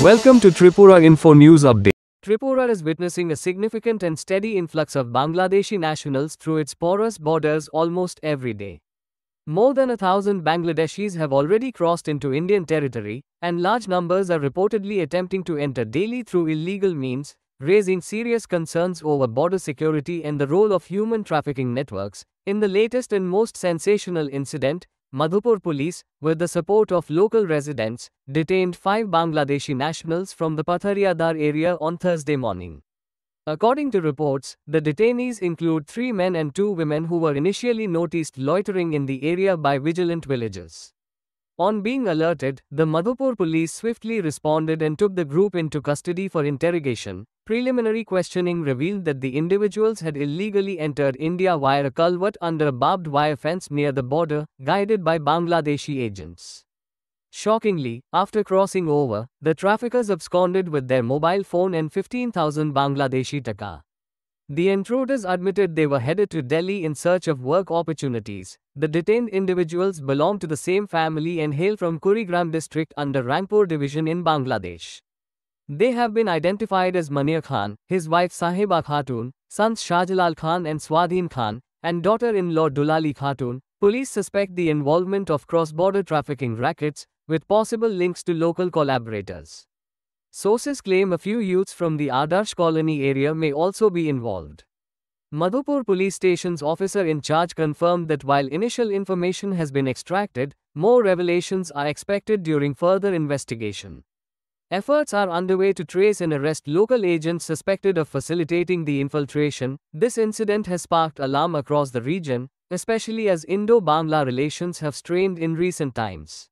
Welcome to Tripura Info News Update. Tripura is witnessing a significant and steady influx of Bangladeshi nationals through its porous borders almost every day. More than 1,000 Bangladeshis have already crossed into Indian territory, and large numbers are reportedly attempting to enter daily through illegal means, raising serious concerns over border security and the role of human trafficking networks. In the latest and most sensational incident, Madhupur police, with the support of local residents, detained 5 Bangladeshi nationals from the Patharia Dar area on Thursday morning. According to reports, the detainees include 3 men and 2 women who were initially noticed loitering in the area by vigilant villagers. On being alerted, the Madhupur police swiftly responded and took the group into custody for interrogation. Preliminary questioning revealed that the individuals had illegally entered India via a culvert under a barbed wire fence near the border, guided by Bangladeshi agents. Shockingly, after crossing over, the traffickers absconded with their mobile phone and 15,000 Bangladeshi taka. The intruders admitted they were headed to Delhi in search of work opportunities. The detained individuals belong to the same family and hail from Kurigram district under Rangpur division in Bangladesh. They have been identified as Mania Khan, his wife Sahiba Khatun, sons Shahjalal Khan and Swadhin Khan, and daughter-in-law Dulali Khatun. Police suspect the involvement of cross-border trafficking rackets, with possible links to local collaborators. Sources claim a few youths from the Adarsh colony area may also be involved. Madhupur police station's officer in charge confirmed that while initial information has been extracted, more revelations are expected during further investigation. Efforts are underway to trace and arrest local agents suspected of facilitating the infiltration. This incident has sparked alarm across the region, especially as Indo-Bangla relations have strained in recent times.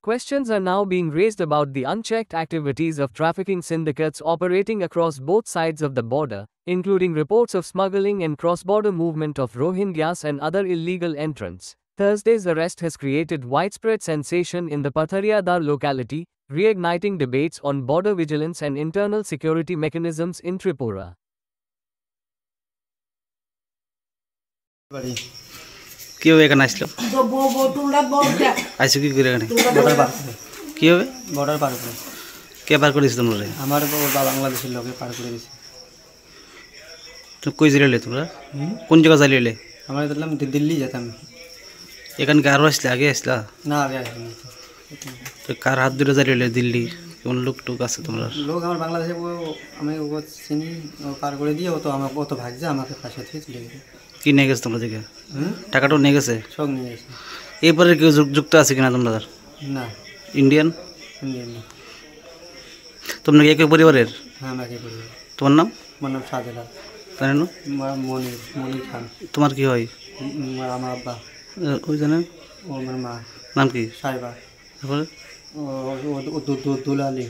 Questions are now being raised about the unchecked activities of trafficking syndicates operating across both sides of the border, including reports of smuggling and cross-border movement of Rohingyas and other illegal entrants. Thursday's arrest has created widespread sensation in the Patharia Dar locality, reigniting debates on border vigilance and internal security mechanisms in Tripura. কি হবে এখানে আসলো আইসো কি করে এখানে border পার কি হবে বর্ডার পার করে কে পার করেছিস তোমরা আমার বাংলাদেশের লোকে পার করে দিয়েছে তো কই জেলে তোমরা কোন জায়গা যাইলে আমরা দিলাম দিল্লি যেতাম এখানে কি আরো আসলে আগে আসলা না আগে আসিনি তো কার হাত ধরে যাইলে দিল্লি কোন লোক টুক আছে তোমরা লোক আমার বাংলাদেশে আমি ও চিনি পার করে দিয়ে ও তো আমার কত ভাগছে আমাকে পাশে থেকে চলে গেছে কি নিয়ে গেছে তোমরা থেকে টাকাটাও নিয়ে গেছে সব নিয়ে গেছে এরপরে কেউ যুক্ত আছে কিনা তোমরা না ইন্ডিয়ান ইন্ডিয়ান তোমরা কি একই পরিবারের হ্যাঁ আমি একই পরিবার তোমার নাম আমার নাম শাহজালাল তার নাম মনির মনির খান তোমার কি হয় আমার আব্বা ওই জানেন ও আমার মা নাম কি সাইবা তারপরে ও দুলালি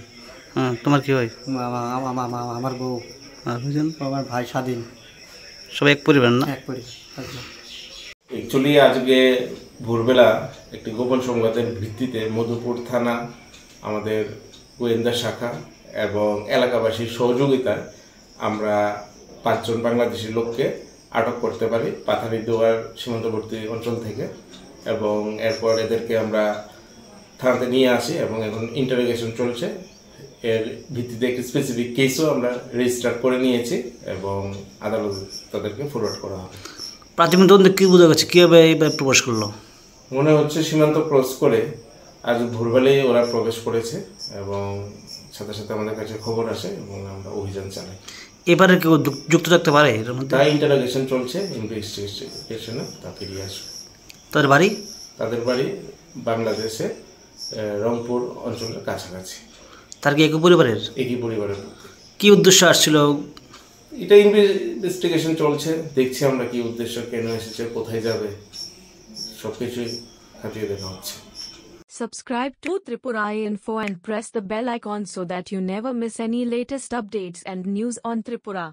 হ্যাঁ তোমার কি হয় আমার বউ আর বুঝেন আমার ভাই স্বাধীন সব এক পরিবার না এক পরিবার অ্যাকচুয়ালি আজকে ভোরবেলা একটি গোপন সংবাদের ভিত্তিতে মধুপুর থানা আমাদের গোয়েন্দা শাখা এবং এলাকাবাসীর সহযোগিতায় আমরা 5 জন বাংলাদেশি লোককে আটক করতে পারি পাথারিদুয়ার সীমান্তবর্তী অঞ্চল থেকে এবং এরপর এদেরকে আমরা থানাতে নিয়ে আসি এবং এখন ইন্টারোগেশন চলছে এর ভিত্তিতে একটি স্পেসিফিক কেসও আমরা রেজিস্টার করে নিয়েছি এবং আদালতে তাদেরকে ফরওয়ার্ড করা হবে প্রাথমিক তদন্তে কী বোঝা গেছে কীভাবে এইভাবে প্রবেশ করলো মনে হচ্ছে সীমান্ত ক্রস করে আজ ভোরবেলায় ওরা প্রবেশ করেছে এবং সাথে সাথে আমাদের কাছে খবর আসে এবং আমরা অভিযান চালাই এবারে কেউ যুক্ত থাকতে পারে তাই ইন্টারোগেশন চলছে ইনভেস্টিগেশনে তা ফিরিয়ে আসবে তাদের বাড়ি বাংলাদেশে রংপুর অঞ্চলের কাছাকাছি তার কি একই পরিবারের কি উদ্দেশ্য আসছিল এটা ইনভেস্টিগেশন চলছে দেখছি আমরা কি উদ্দেশ্য কেন এসেছে কোথায় যাবে সবকিছুই খতিয়ে দেখা হচ্ছে Subscribe to Tripura Info and press the bell icon so that you never miss any latest updates and news on Tripura.